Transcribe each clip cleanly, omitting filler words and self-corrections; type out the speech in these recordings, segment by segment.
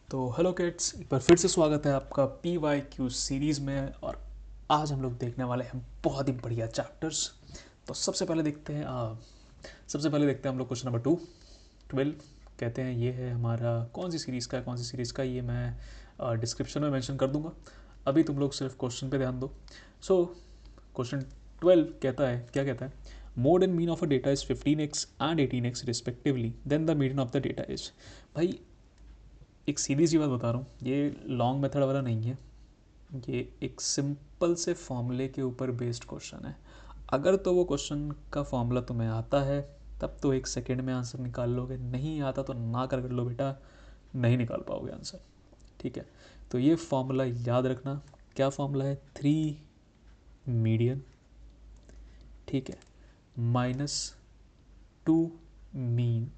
तो hello kids, एक बार फिर से स्वागत है आपका पी वाई क्यू सीरीज़ में। और आज हम लोग देखने वाले हैं बहुत ही बढ़िया चैप्टर्स। तो सबसे पहले देखते हैं हम लोग क्वेश्चन नंबर 12 कहते हैं। ये है हमारा कौन सी सीरीज़ का है, कौन सी सीरीज़ का, ये मैं डिस्क्रिप्शन में मेंशन कर दूंगा। अभी तुम लोग सिर्फ क्वेश्चन पे ध्यान दो। सो क्वेश्चन 12 कहता है, क्या कहता है, mode and mean of a data is 15x and 18x respectively, then the median of the data is. भाई एक सीधी सी बात बता रहा हूँ, ये लॉन्ग मेथड वाला नहीं है। ये एक सिंपल से फॉर्मूले के ऊपर बेस्ड क्वेश्चन है। अगर तो वो क्वेश्चन का फॉर्मूला तुम्हें आता है तब तो 1 सेकेंड में आंसर निकाल लोगे, नहीं आता तो ना कर लो बेटा, नहीं निकाल पाओगे आंसर। ठीक है, तो ये फॉर्मूला याद रखना। क्या फॉर्मूला है? 3 मीडियन, ठीक है, -2 mean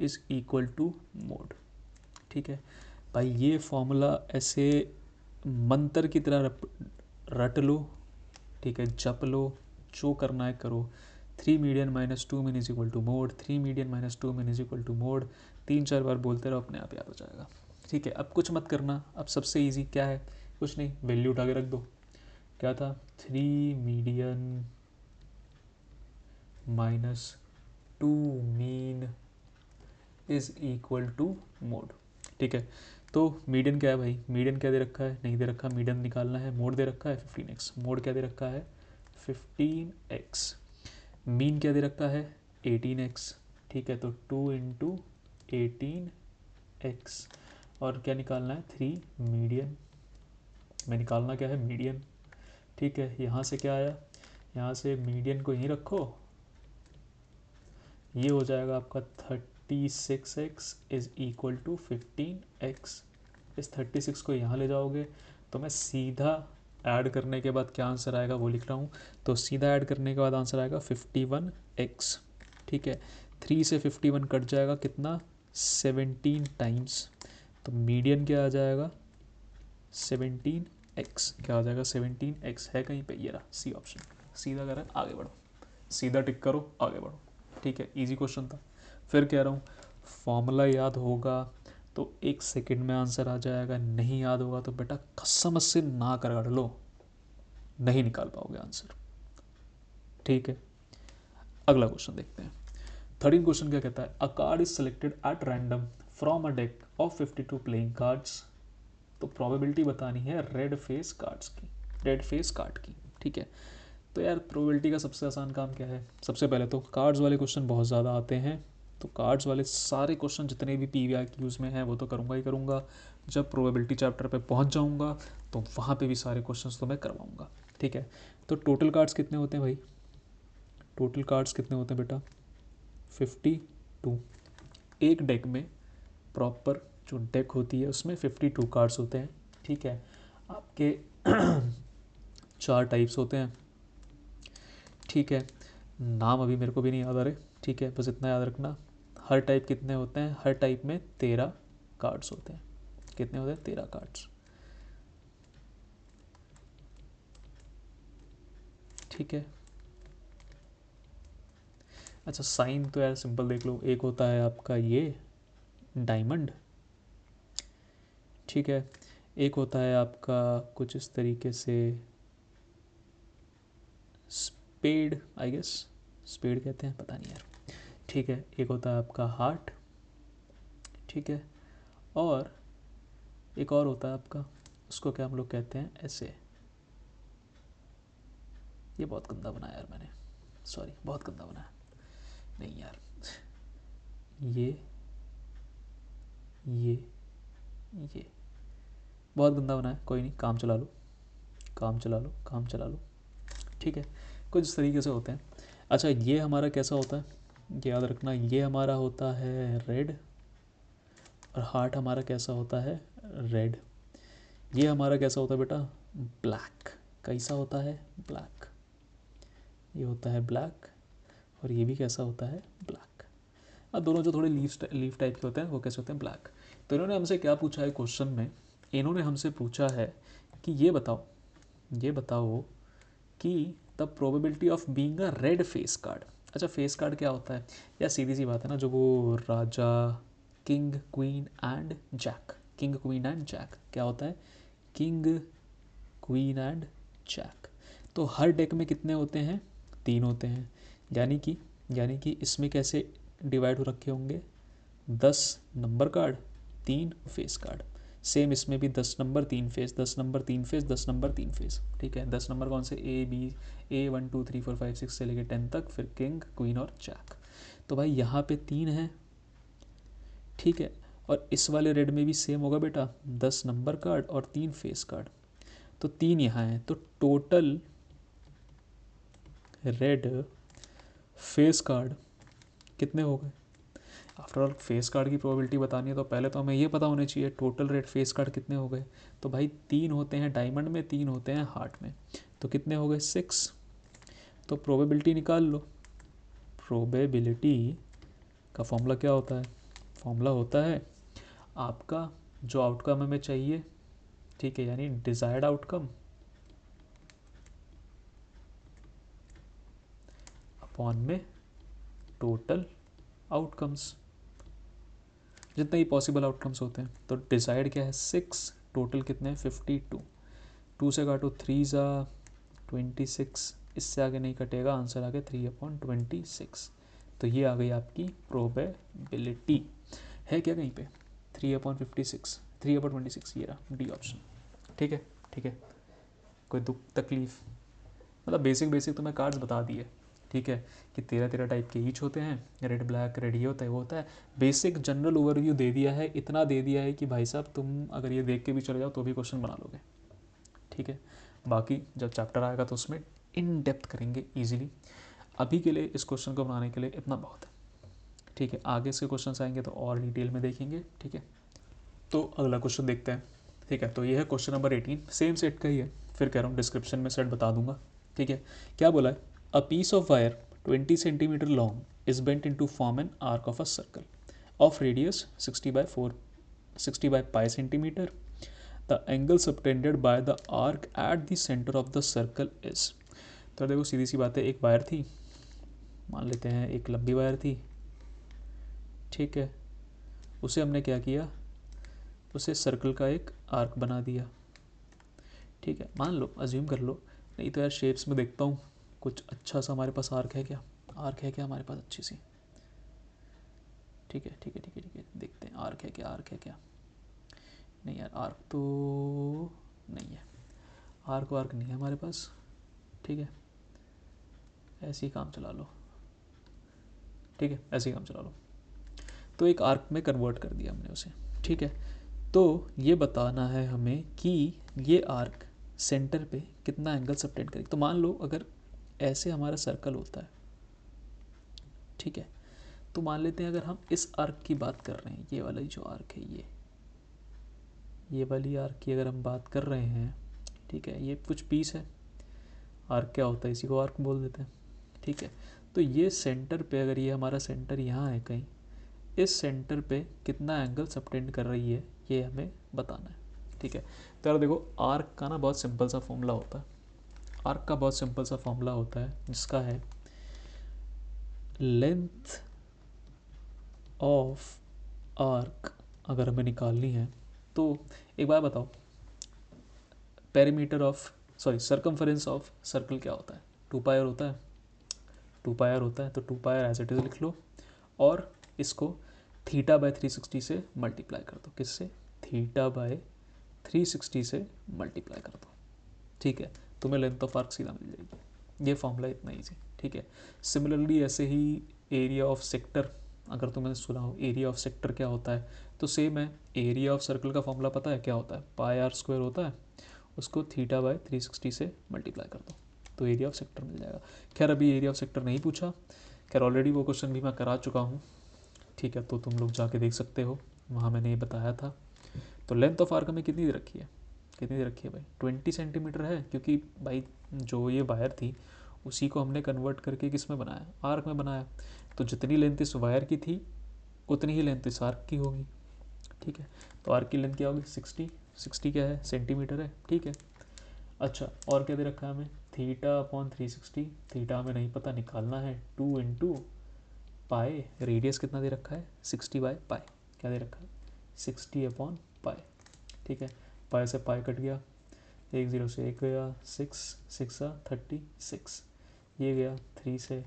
is equal to mode. ठीक है भाई, ये फॉर्मूला ऐसे मंत्र की तरह रट लो, ठीक है, जप लो, जो करना है करो। 3 median -2 mean is equal to mode, 3 median -2 mean is equal to mode. 3-4 बार बोलते रहो, अपने आप याद हो जाएगा। ठीक है, अब कुछ मत करना। अब सबसे इजी क्या है? कुछ नहीं, वैल्यू उठा के रख दो। क्या था? 3 median -2 mean is equal to mode. ठीक है, तो मीडियन क्या है भाई? मीडियन क्या दे रखा है? नहीं दे रखा, मीडियन निकालना है। मोड दे रखा है 15x, मोड क्या दे रखा है? 15x। मीन क्या दे रखा है? 18x। ठीक है, तो 2 × 18x। और क्या निकालना है? 3 मीडियन में निकालना क्या है? मीडियन। ठीक है, यहाँ से क्या आया? यहाँ से मीडियन को यहीं रखो, ये हो जाएगा आपका 36x is equal to 15x। इस 36 को यहाँ ले जाओगे तो मैं सीधा ऐड करने के बाद क्या आंसर आएगा वो लिख रहा हूँ। तो सीधा ऐड करने के बाद आंसर आएगा 51x। ठीक है, 3 से 51 कट जाएगा, कितना? 17 टाइम्स। तो मीडियन क्या आ जाएगा? 17x। क्या आ जाएगा? 17x है कहीं पे, ये रहा सी ऑप्शन। सीधा करें, आगे बढ़ो, सीधा टिक करो, आगे बढ़ो। ठीक है, इजी क्वेश्चन था। फिर कह रहा हूँ, फॉर्मूला याद होगा तो 1 सेकेंड में आंसर आ जाएगा, नहीं याद होगा तो बेटा कसम से ना कर लो, नहीं निकाल पाओगे आंसर। ठीक है, अगला क्वेश्चन देखते हैं। 13 क्वेश्चन क्या कहता है? अ card is selected at random from a deck of 52 playing cards. तो प्रोबेबिलिटी बतानी है रेड फेस कार्ड्स की, रेड फेस कार्ड की। ठीक है, तो यार प्रोबेबिलिटी का सबसे आसान काम क्या है? सबसे पहले तो कार्ड्स वाले क्वेश्चन बहुत ज़्यादा आते हैं, तो कार्ड्स वाले सारे क्वेश्चन जितने भी पी वी आई क्यूज़ में हैं वो तो करूँगा ही करूँगा। जब प्रोबेबिलिटी चैप्टर पे पहुँच जाऊँगा तो वहाँ पे भी सारे क्वेश्चंस तो मैं करवाऊँगा। ठीक है, तो टोटल कार्ड्स कितने होते हैं भाई? टोटल कार्ड्स कितने होते हैं बेटा? 52। एक डेक में, प्रॉपर जो डेक होती है उसमें 52 कार्ड्स होते हैं। ठीक है, आपके 4 टाइप्स होते हैं। ठीक है, नाम अभी मेरे को भी नहीं याद आ रहे। ठीक है, बस इतना याद रखना। हर टाइप कितने होते हैं? हर टाइप में 13 कार्ड्स होते हैं। कितने होते हैं? 13 कार्ड्स। ठीक है, अच्छा साइन तो यार सिंपल देख लो, एक होता है आपका ये डायमंड, ठीक है, एक होता है आपका कुछ इस तरीके से स्पेड, आई गेस स्पेड कहते हैं, पता नहीं यार। ठीक है, एक होता है आपका हार्ट, ठीक है, और एक और होता है आपका, उसको क्या हम लोग कहते हैं? ऐसे। ये बहुत गंदा बनाया यार मैंने, सॉरी, बहुत गंदा बनाया। नहीं यार, ये ये ये बहुत गंदा बनाया, कोई नहीं, काम चला लो, काम चला लो, काम चला लो। ठीक है, कुछ इस तरीके से होते हैं। अच्छा, ये हमारा कैसा होता है ये याद रखना, ये हमारा होता है रेड, और हार्ट हमारा कैसा होता है? रेड। ये हमारा कैसा होता है बेटा? ब्लैक। कैसा होता है? ब्लैक। ये होता है ब्लैक, और ये भी कैसा होता है? ब्लैक। अब दोनों जो थोड़े लीफ टाइप के होते हैं वो कैसे होते हैं? ब्लैक। तो इन्होंने हमसे क्या पूछा है क्वेश्चन में? इन्होंने हमसे पूछा है कि ये बताओ कि the probability of being a red face card. अच्छा, फेस कार्ड क्या होता है? या सीधी सी बात है ना, जो वो राजा king queen and jack, king queen and jack क्या होता है, किंग क्वीन एंड जैक। तो हर डेक में कितने होते हैं, 3 होते हैं, यानी कि इसमें कैसे डिवाइड हो रखे होंगे, 10 number card 3 face card. Same इसमें भी 10 number 3 face, 10 number 3 face, 10 number 3 face. ठीक है, 10 नंबर कौन से, ए 1 2 3 4 5 6 से लेके 10 तक, फिर किंग क्वीन और जैक। तो भाई यहाँ पे 3 है, ठीक है, और इस वाले रेड में भी सेम होगा बेटा, 10 नंबर कार्ड और 3 फेस कार्ड। तो 3 यहाँ है, तो टोटल रेड फेस कार्ड कितने हो गए। आफ्टर ऑल फेस कार्ड की प्रोबेबिलिटी बतानी है तो पहले तो हमें ये पता होनी चाहिए टोटल रेड फेस कार्ड कितने हो गए। तो भाई 3 होते हैं डायमंड में, 3 होते हैं हार्ट में, तो कितने हो गए 6। तो प्रोबेबिलिटी निकाल लो। प्रोबेबिलिटी का फॉर्मूला क्या होता है, फॉर्मूला होता है आपका जो आउटकम हमें चाहिए, ठीक है, यानी डिजायर्ड आउटकम अपॉन में टोटल आउटकम्स, जितने ही पॉसिबल आउटकम्स होते हैं। तो डिसाइड क्या है 6, टोटल कितने हैं 52, 2 से काटो 3 ज़ा 26, इससे आगे नहीं कटेगा, आंसर आ गया 3/26। तो ये आ गई आपकी प्रोबेबिलिटी। है क्या कहीं पे 3/56, 3/26, ये रहा डी ऑप्शन। ठीक है, ठीक है, कोई दुख तकलीफ, मतलब बेसिक तो मैं कार्ड्स बता दिए, ठीक है, कि 13 टाइप के ईच होते हैं, रेड ब्लैक रेड ये होता है वो होता है, बेसिक जनरल ओवरव्यू दे दिया है, इतना दे दिया है कि भाई साहब तुम अगर ये देख के भी चले जाओ तो भी क्वेश्चन बना लोगे। ठीक है, बाकी जब चैप्टर आएगा तो उसमें इन डेप्थ करेंगे ईजिली। अभी के लिए इस क्वेश्चन को बनाने के लिए इतना बहुत है। ठीक है, आगे से क्वेश्चन आएंगे तो और डिटेल में देखेंगे। ठीक है, तो अगला क्वेश्चन देखते हैं। ठीक है, तो ये है क्वेश्चन नंबर 18, सेम सेट का ही है, फिर कह रहा हूँ डिस्क्रिप्शन में सेट बता दूंगा। ठीक है, क्या बोला है, a piece of wire 20 centimetre long is bent into form an arc of a circle of radius 60 by pi centimeter. The angle subtended by the arc at the center of the circle is। तो देखो सीधी सी बात है, एक wire थी, मान लेते हैं एक लंबी वायर थी, ठीक है, उसे हमने क्या किया, उसे सर्कल का एक आर्क बना दिया। ठीक है, मान लो, अज्यूम कर लो, नहीं तो यार शेप्स में देखता हूँ कुछ अच्छा सा हमारे पास आर्क है क्या, आर्क है क्या हमारे पास अच्छी सी। ठीक है ठीक है ठीक है ठीक है, देखते हैं आर्क है क्या, आर्क है क्या, नहीं यार आर्क तो नहीं है, आर्क वार्क नहीं है हमारे पास। ठीक है, ऐसे ही काम चला लो, ठीक है, ऐसे ही काम चला लो। तो एक आर्क में कन्वर्ट कर दिया हमने उसे। ठीक है, तो ये बताना है हमें कि ये आर्क सेंटर पे कितना एंगल सबटेंड करेगी। तो मान लो अगर ऐसे हमारा सर्कल होता है, ठीक है, तो मान लेते हैं अगर हम इस आर्क की बात कर रहे हैं, ये वाला जो आर्क है, ये वाली आर्क की अगर हम बात कर रहे हैं, ठीक है, ये कुछ पीस है, आर्क क्या होता है, इसी को आर्क बोल देते हैं। ठीक है, तो ये सेंटर पे, अगर ये हमारा सेंटर यहाँ है कहीं, इस सेंटर पे कितना एंगल सबटेंड कर रही है ये हमें बताना है। ठीक है, तो यार देखो आर्क का ना बहुत सिंपल सा फॉर्मूला होता है, आर्क का बहुत सिंपल सा फॉर्मूला होता है जिसका है लेंथ ऑफ आर्क अगर हमें निकालनी है तो एक बार बताओ, perimeter of circumference of circle क्या होता है, 2πr होता है, 2πr होता है, तो 2πr एज इट इज लिख लो, और इसको θ/360 से मल्टीप्लाई कर दो, किससे, θ/360 से मल्टीप्लाई कर दो। ठीक है, तुम्हें लेंथ ऑफ आर्क सीधा मिल जाएगी, ये फॉर्मूला इतना ईजी। ठीक है, सिमिलरली ऐसे ही एरिया ऑफ सेक्टर, अगर तुमने सुना हो एरिया ऑफ सेक्टर क्या होता है, तो सेम है, एरिया ऑफ सर्कल का फॉर्मूला पता है क्या होता है, πr² होता है, उसको θ/360 से मल्टीप्लाई कर दो तो एरिया ऑफ सेक्टर मिल जाएगा। खैर अभी एरिया ऑफ सेक्टर नहीं पूछा, खैर ऑलरेडी वो क्वेश्चन भी मैं करा चुका हूँ। ठीक है, तो तुम लोग जाके देख सकते हो, वहाँ मैंने ये बताया था। तो लेंथ ऑफ आर्क हमें कितनी दे रखी है, कितनी दे रखी है भाई, 20 सेंटीमीटर है, क्योंकि भाई जो ये वायर थी उसी को हमने कन्वर्ट करके किस में बनाया, आर्क में बनाया, तो जितनी लेंथ इस वायर की थी उतनी ही लेंथ इस आर्क की होगी। ठीक है, तो आर्क की लेंथ क्या होगी 60 क्या है, सेंटीमीटर है। ठीक है, अच्छा और क्या दे रखा है हमें, θ/360, थीटा हमें नहीं पता, निकालना है 2 × पाई, रेडियस कितना दे रखा है 60/π, क्या दे रखा है 60/पाई, ठीक है। पाई से पाई कट गया, 1 0 से 1 गया, 6 6 36, ये गया 3 से,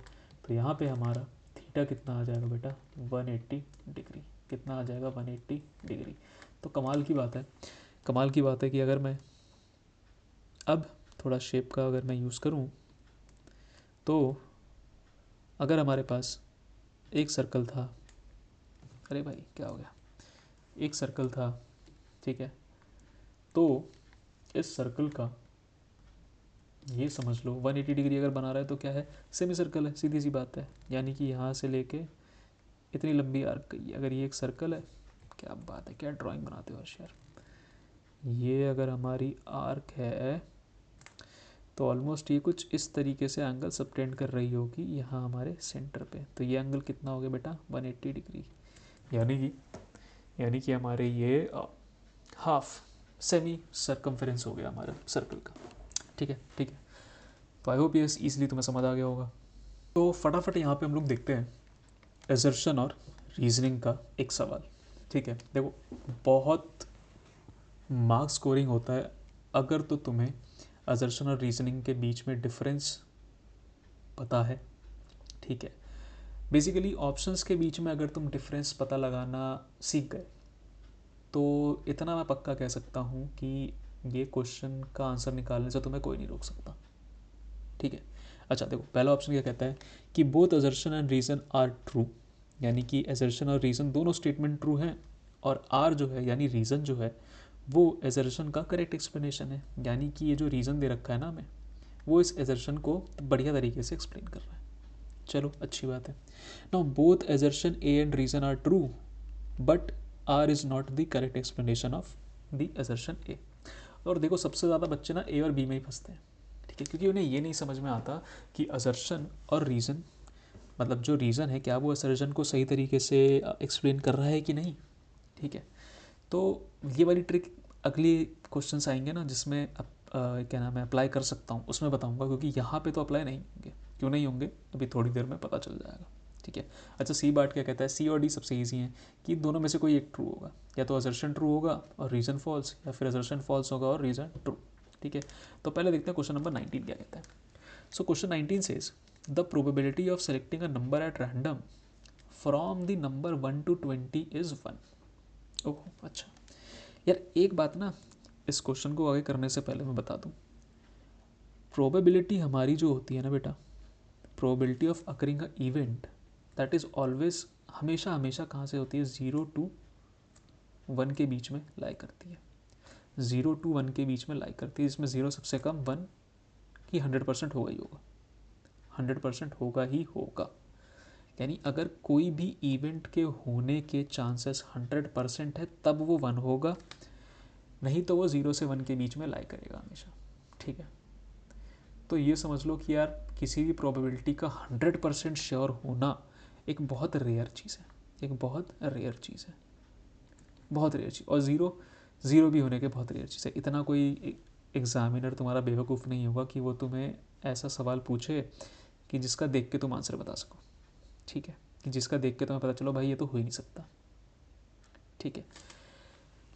तो यहाँ पे हमारा थीटा कितना आ जाएगा बेटा 180 डिग्री, कितना आ जाएगा 180 डिग्री। तो कमाल की बात है, कमाल की बात है कि अगर मैं अब थोड़ा शेप का अगर मैं यूज़ करूँ तो अगर हमारे पास एक सर्कल था, अरे भाई क्या हो गया, एक सर्कल था, ठीक है, तो इस सर्कल का ये समझ लो 180 डिग्री अगर बना रहा है तो क्या है, सेमी सर्कल है, सीधी सी बात है। यानी कि यहाँ से लेके इतनी लंबी आर्क गई, अगर ये एक सर्कल है, क्या बात है, क्या ड्राइंग बनाते हो यार। ये अगर हमारी आर्क है तो ऑलमोस्ट ये कुछ इस तरीके से एंगल सबटेंड कर रही होगी यहाँ हमारे सेंटर पे, तो ये एंगल कितना हो गया बेटा 180 डिग्री। यानी कि हमारे ये हाफ सेमी सर्कमफेरेंस हो गया हमारा सर्कल का, ठीक है, ठीक है। तो आई होप ये ईजिली तुम्हें समझ आ गया होगा। तो फटाफट यहाँ पे हम लोग देखते हैं एजर्शन और रीजनिंग का एक सवाल, ठीक है। देखो बहुत मार्क्स स्कोरिंग होता है अगर तो तुम्हें एजर्शन और रीजनिंग के बीच में डिफरेंस पता है, ठीक है। बेसिकली ऑप्शंस के बीच में अगर तुम डिफरेंस पता लगाना सीख गए तो इतना मैं पक्का कह सकता हूँ कि ये क्वेश्चन का आंसर निकालने से तुम्हें कोई नहीं रोक सकता, ठीक है। अच्छा देखो पहला ऑप्शन क्या कहता है कि both assertion and reason are true, यानी कि असर्शन और रीज़न दोनों स्टेटमेंट ट्रू हैं, और आर जो है यानी रीज़न जो है वो असर्शन का करेक्ट एक्सप्लेनेशन है, यानी कि ये जो रीज़न दे रखा है ना हमें वो इस असर्शन को बढ़िया तरीके से एक्सप्लेन कर रहा है। चलो अच्छी बात है। Now both assertion A and reason are true but R is not the correct explanation of the assertion A. और देखो सबसे ज़्यादा बच्चे ना ए और बी में ही फंसते हैं, ठीक है, क्योंकि उन्हें ये नहीं समझ में आता कि असर्शन और रीज़न, मतलब जो रीज़न है क्या वो असर्शन को सही तरीके से एक्सप्लेन कर रहा है कि नहीं, ठीक है। तो ये वाली ट्रिक अगली क्वेश्चंस आएंगे ना जिसमें क्या नाम है अप्लाई कर सकता हूँ उसमें बताऊँगा, क्योंकि यहाँ पे तो अप्लाई नहीं होंगे, क्यों नहीं होंगे अभी थोड़ी देर में पता चल जाएगा, ठीक है। अच्छा सी बात क्या कहता है, सी और डी सबसे ईजी है कि दोनों में से कोई एक ट्रू होगा, या तो असर्शन ट्रू होगा और रीज़न फॉल्स, या फिर असर्शन फॉल्स होगा और रीज़न ट्रू, ठीक है। तो पहले देखते हैं क्वेश्चन नंबर 19 क्या कहता है। So question 19 says the probability of selecting a number at random from the number 1 to 20 is 1। ओह अच्छा यार एक बात ना, इस क्वेश्चन को आगे करने से पहले मैं बता दूं, प्रोबेबिलिटी हमारी जो होती है ना बेटा, probability of occurring a event that is always, हमेशा हमेशा कहाँ से होती है 0 to 1 के बीच में लाई करती है, 0 to 1 के बीच में लाई करती है, जिसमें 0 सबसे कम 1 की 100% होगा ही होगा, 100% होगा ही होगा। यानी अगर कोई भी इवेंट के होने के चांसेस 100% है तब वो 1 होगा, नहीं तो वो 0 से 1 के बीच में लाई करेगा हमेशा, ठीक है। तो ये समझ लो कि यार किसी भी प्रोबेबिलिटी का 100% श्योर होना एक बहुत रेयर चीज़ है, एक बहुत रेयर चीज़ है, बहुत रेयर चीज़, और ज़ीरो भी होने के बहुत रेयर चीज़ है। इतना कोई एग्जामिनर तुम्हारा बेवकूफ़ नहीं होगा कि वो तुम्हें ऐसा सवाल पूछे कि जिसका देख के तुम आंसर बता सको, ठीक है, कि जिसका देख के तुम्हें पता चलो भाई ये तो हो ही नहीं सकता, ठीक है।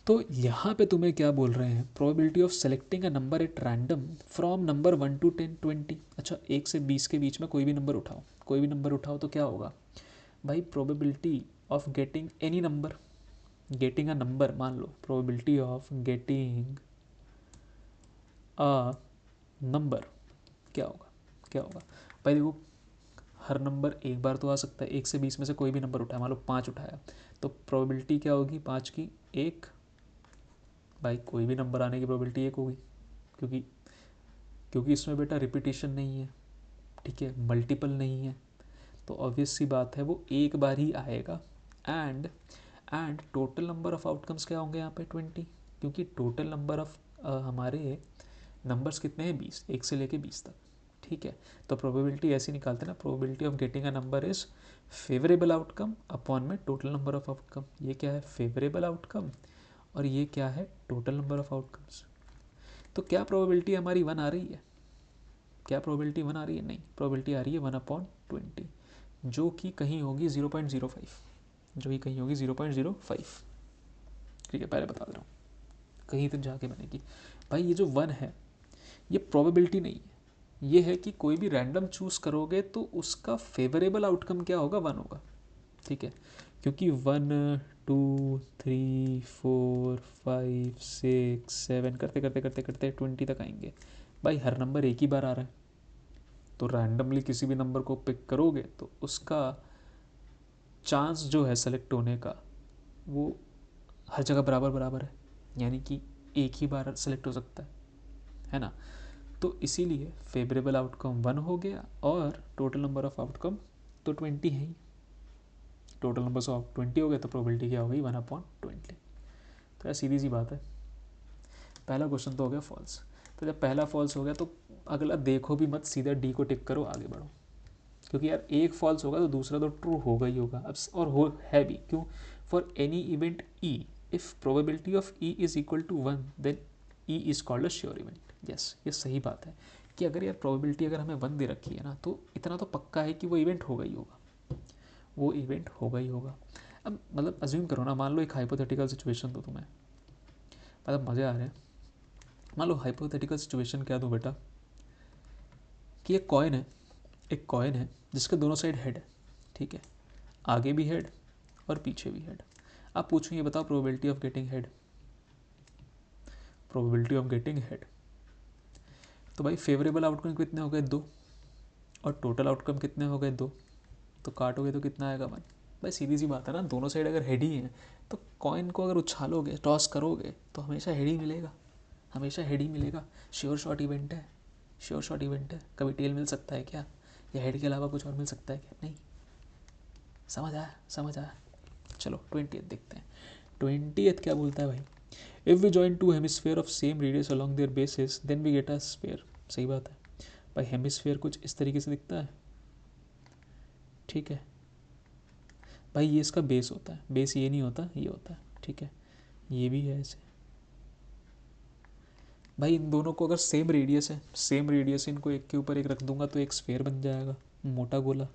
तो यहाँ पे तुम्हें क्या बोल रहे हैं, probability of selecting a number at random from number 1 to 10 20। अच्छा 1 से 20 के बीच में कोई भी नंबर उठाओ, कोई भी नंबर उठाओ तो क्या होगा भाई, probability of getting any number, getting a number, मान लो probability of getting a number क्या होगा, क्या होगा भाई। देखो हर नंबर एक बार तो आ सकता है, 1 से 20 में से कोई भी नंबर उठाया, मान लो 5 उठाया, तो प्रोबेबिलिटी क्या होगी 5 की 1, भाई कोई भी नंबर आने की प्रोबेबिलिटी 1 होगी, क्योंकि क्योंकि इसमें बेटा रिपीटिशन नहीं है, ठीक है, मल्टीपल नहीं है, तो ऑब्वियस सी बात है वो एक बार ही आएगा। And total number of outcomes क्या होंगे यहाँ पे 20, क्योंकि टोटल नंबर ऑफ हमारे नंबर्स कितने हैं 20, 1 से लेके 20 तक, ठीक है। तो प्रोबेबिलिटी ऐसी निकालते हैं ना, probability of getting a number is favourable outcome upon में टोटल नंबर ऑफ आउटकम। ये क्या है फेवरेबल आउटकम और ये क्या है टोटल नंबर ऑफ आउटकम्स। तो क्या प्रोबेबिलिटी हमारी 1 आ रही है, क्या प्रोबेबिलिटी 1 आ रही है, नहीं, प्रोबेबिलिटी आ रही है 1/20, जो कि कहीं होगी 0.05, जो ही कहीं होगी 0.05, ठीक है, पहले बता दे रहा हूँ, कहीं तो जाके बनेगी। भाई ये जो 1 है ये प्रोबेबिलिटी नहीं है, ये है कि कोई भी रैंडम चूज करोगे तो उसका फेवरेबल आउटकम क्या होगा, 1 होगा, ठीक है, क्योंकि 1 2 3 4 5 6 7 करते करते करते करते 20 तक आएंगे। भाई हर नंबर एक ही बार आ रहा है, तो रैंडमली किसी भी नंबर को पिक करोगे तो उसका चांस जो है सेलेक्ट होने का वो हर जगह बराबर बराबर है, यानी कि एक ही बार सेलेक्ट हो सकता है ना। तो इसीलिए फेवरेबल आउटकम 1 हो गया और टोटल नंबर ऑफ आउटकम तो 20 है ही, टोटल नंबर ऑफ 20 हो गए तो प्रोबेबिलिटी क्या हो गई 1/20। तो यार सीधी सी बात है, पहला क्वेश्चन तो हो गया फॉल्स। तो जब पहला फॉल्स हो गया तो अगला देखो भी मत, सीधा डी को टिक करो, आगे बढ़ो, क्योंकि यार एक फॉल्स होगा तो दूसरा तो ट्रू होगा ही होगा। अब और हो है भी क्यों, for any event E if probability of E is equal to 1 then E is called a sure event. Yes, ये सही बात है कि अगर यार प्रोबेबिलिटी अगर हमें 1 दे रखी है ना, तो इतना तो पक्का है कि वो इवेंट होगा ही होगा, वो इवेंट होगा ही होगा। अब मतलब अज्यूम करो ना, मान लो एक हाइपोथेटिकल सिचुएशन दो तुम्हें, मतलब मज़े आ रहे हैं, मान लो हाइपोथेटिकल सिचुएशन क्या दूँ बेटा, कि एक कॉइन है, एक कॉइन है जिसके दोनों साइड हेड है, ठीक है, आगे भी हेड और पीछे भी हेड। आप पूछो ये बताओ probability of getting head, probability of getting head, तो भाई फेवरेबल आउटकम कितने हो गए 2 और टोटल आउटकम कितने हो गए 2, तो काटोगे तो कितना आएगा 1। भाई सीधी सी बात है ना, दोनों साइड अगर हेड ही हैं तो कॉइन को अगर उछालोगे टॉस करोगे तो हमेशा हेड ही मिलेगा, हमेशा हेड ही मिलेगा। श्योर शॉट इवेंट है, श्योर शॉट इवेंट है, कभी टेल मिल सकता है क्या, या हेड के अलावा कुछ और मिल सकता है क्या, नहीं। समझ आया, समझ आया। चलो 20th देखते हैं। 20th क्या बोलता है भाई, if we join two hemisphere of same radius along their bases then we get a sphere. सही बात है भाई, हेमिस्फेयर कुछ इस तरीके से दिखता है, ठीक है भाई, ये इसका बेस होता है, बेस ये नहीं होता, ये होता है, ठीक है, ये भी है ऐसे। भाई इन दोनों को अगर सेम रेडियस है, सेम रेडियस इनको एक के ऊपर एक रख दूंगा तो एक स्फेयर बन जाएगा, मोटा गोला।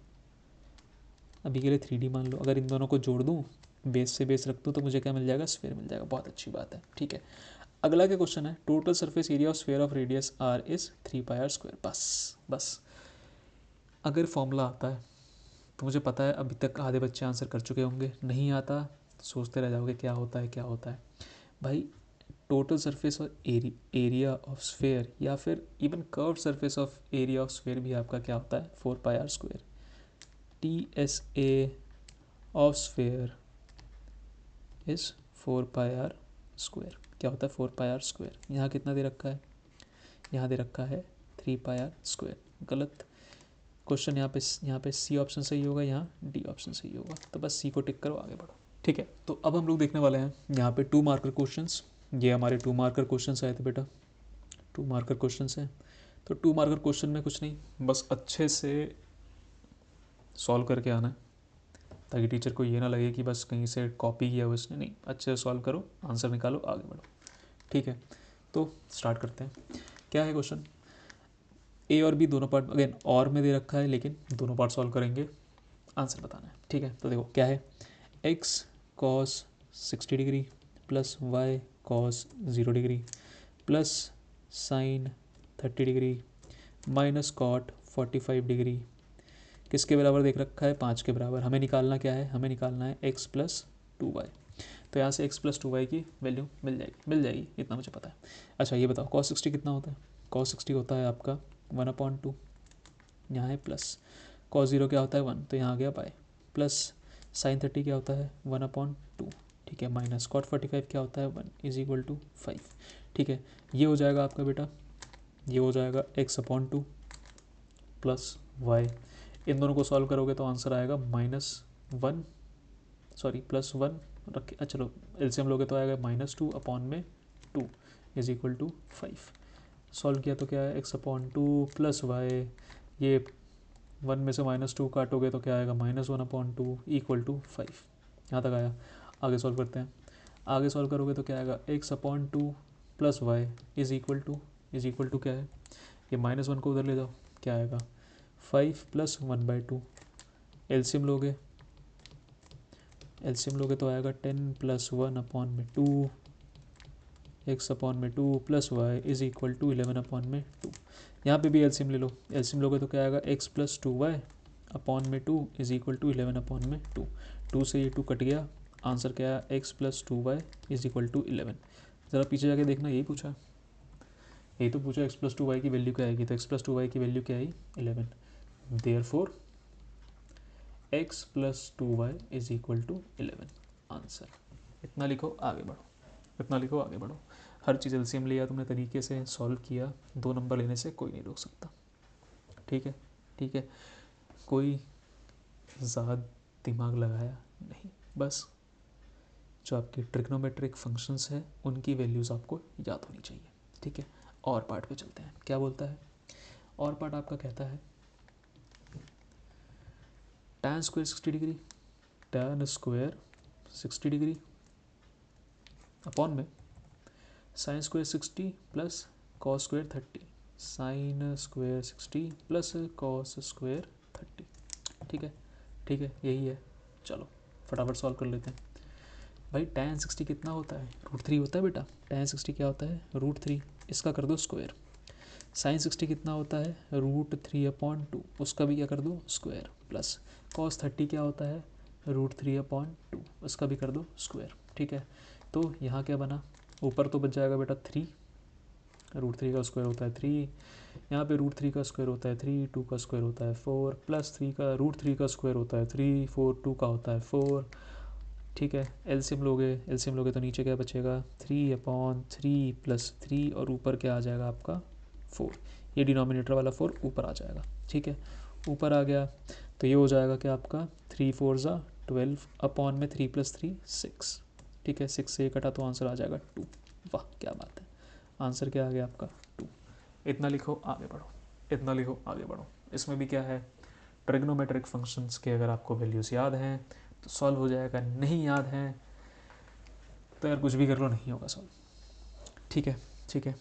अभी के लिए 3D मान लो, अगर इन दोनों को जोड़ दूँ, बेस से बेस रख दूँ तो मुझे क्या मिल जाएगा, स्फेयर मिल जाएगा। बहुत अच्छी बात है, ठीक है। अगला क्या क्वेश्चन है, total surface area of sphere of radius r is 3πr²। बस अगर फॉर्मूला आता है तो मुझे पता है अभी तक आधे बच्चे आंसर कर चुके होंगे, नहीं आता तो सोचते रह जाओगे क्या होता है क्या होता है। भाई टोटल सरफेस और एरिया ऑफ स्फेयर या फिर even curve surface of area of sphere भी आपका क्या होता है 4πr²। TSA of sphere is 4πr²। क्या होता है 4πr², यहाँ कितना दे रखा है, यहाँ दे रखा है 3πr²। गलत क्वेश्चन, यहाँ पे सी ऑप्शन सही होगा, यहाँ डी ऑप्शन सही होगा, तो बस सी को टिक करो, आगे बढ़ो, ठीक है। तो अब हम लोग देखने वाले हैं यहाँ पे 2 मार्कर क्वेश्चंस। ये हमारे 2 मार्कर क्वेश्चंस आए थे बेटा, 2 मार्कर क्वेश्चंस हैं। तो 2 मार्कर क्वेश्चन में कुछ नहीं, बस अच्छे से सॉल्व करके आना है, ताकि टीचर को ये ना लगे कि बस कहीं से कॉपी किया हो इसने, नहीं, अच्छे से सॉल्व करो, आंसर निकालो, आगे बढ़ो, ठीक है। तो स्टार्ट करते हैं। क्या है क्वेश्चन, ए और बी दोनों पार्ट अगेन और में दे रखा है, लेकिन दोनों पार्ट सॉल्व करेंगे, आंसर बताना है, ठीक है। तो देखो क्या है, x cos 60 degree plus y cos 0 degree plus sine 30 degree minus cot 45 degree किसके बराबर देख रखा है, 5 के बराबर। हमें निकालना क्या है, हमें निकालना है x प्लस 2y। तो यहाँ से x प्लस 2y की वैल्यू मिल जाएगी, इतना मुझे पता है। अच्छा ये बताओ cos 60 कितना होता है, cos 60 होता है आपका 1/2, यहाँ है प्लस, cos 0 क्या होता है 1, तो यहाँ आ गया बाय, प्लस साइन 30 क्या होता है 1/2, ठीक है, माइनस कॉट 45 क्या होता है 1 इज इक्वल टू 5, ठीक है। ये हो जाएगा आपका बेटा, ये हो जाएगा x/2 प्लस वाई, इन दोनों को सॉल्व करोगे तो आंसर आएगा -1 सॉरी +1 रखे, चलो एलसीएम लोगे तो आएगा -2 अपॉन में 2 इज इक्वल टू 5। सॉल्व किया तो क्या है x/2 प्लस वाई, ये 1 में से -2 काटोगे तो क्या आएगा -1/2 इक्वल टू 5। यहाँ तक आया, आगे सॉल्व करते हैं। आगे सॉल्व करोगे तो क्या आएगा x/2 plus y is equal to क्या है, ये -1 को उधर ले जाओ, क्या आएगा 5 + 1/2, एलसीएम लोगे एलसीएम लोगे तो आएगा 10 + 1 अपॉन में 2 x अपॉन में 2 + y is equal to 11 upon में 2। यहाँ पे भी एलसीएम ले लो, एलसीएम लोगे तो क्या आएगा x + 2y अपॉन में 2 इज इक्वल टू 11 अपॉन में 2। 2 से ये 2 कट गया, आंसर क्या है x + 2y is equal to 11। ज़रा पीछे जाके देखना, यही पूछा, यही तो पूछा x + 2y की वैल्यू क्या आएगी, तो x + 2y की वैल्यू क्या आई 11। Therefore x + 2y is equal to 11 answer. इतना लिखो आगे बढ़ो, इतना लिखो आगे बढ़ो। हर चीज़ एलसीएम लिया तुमने, तरीके से सॉल्व किया, 2 नंबर लेने से कोई नहीं रोक सकता। ठीक है, ठीक है, कोई ज़्यादा दिमाग लगाया नहीं, बस जो आपके ट्रिग्नोमेट्रिक फंक्शंस हैं उनकी वैल्यूज़ आपको याद होनी चाहिए। ठीक है, और पार्ट पे चलते हैं, क्या बोलता है और पार्ट आपका कहता है tan square 60 degree, tan square 60 degree upon में sine square 60 plus cos square 30, sine square 60 plus cos square 30। ठीक है, ठीक है, यही है। चलो फटाफट सॉल्व कर लेते हैं। भाई tan 60 कितना होता है, √3 होता है बेटा। tan 60 क्या होता है √3, इसका कर दो स्क्वायर। साइन 60 कितना होता है √3/2, उसका भी क्या कर दो स्क्वायर। प्लस कॉस 30 क्या होता है √3/2, उसका भी कर दो स्क्वायर। ठीक है, तो यहाँ क्या बना, ऊपर तो बच जाएगा बेटा 3, √3 का स्क्वायर होता है 3, यहाँ पे √3 का स्क्वायर होता है 3, 2 का स्क्वायर होता है 4, प्लस 3 का √3 का स्क्वायर होता है 3, 4, 2 का होता है 4। ठीक है, एलसीएम लोगे तो नीचे क्या बचेगा 3/3 + 3 और ऊपर क्या आ जाएगा आपका 4, ये डिनोमिनेटर वाला 4 ऊपर आ जाएगा। ठीक है, ऊपर आ गया तो ये हो जाएगा क्या आपका 3 4 ज़ा 12 अपॉन में 3 + 3 6। ठीक है, 6 से ये कटा तो आंसर आ जाएगा 2। वाह क्या बात है, आंसर क्या आ गया आपका 2। इतना लिखो आगे बढ़ो, इतना लिखो आगे बढ़ो। इसमें भी क्या है, ट्रिग्नोमेट्रिक फंक्शंस के अगर आपको वैल्यूज़ याद हैं तो सॉल्व हो जाएगा, नहीं याद हैं तो यार कुछ भी कर लो नहीं होगा सॉल्व। ठीक है, ठीक है।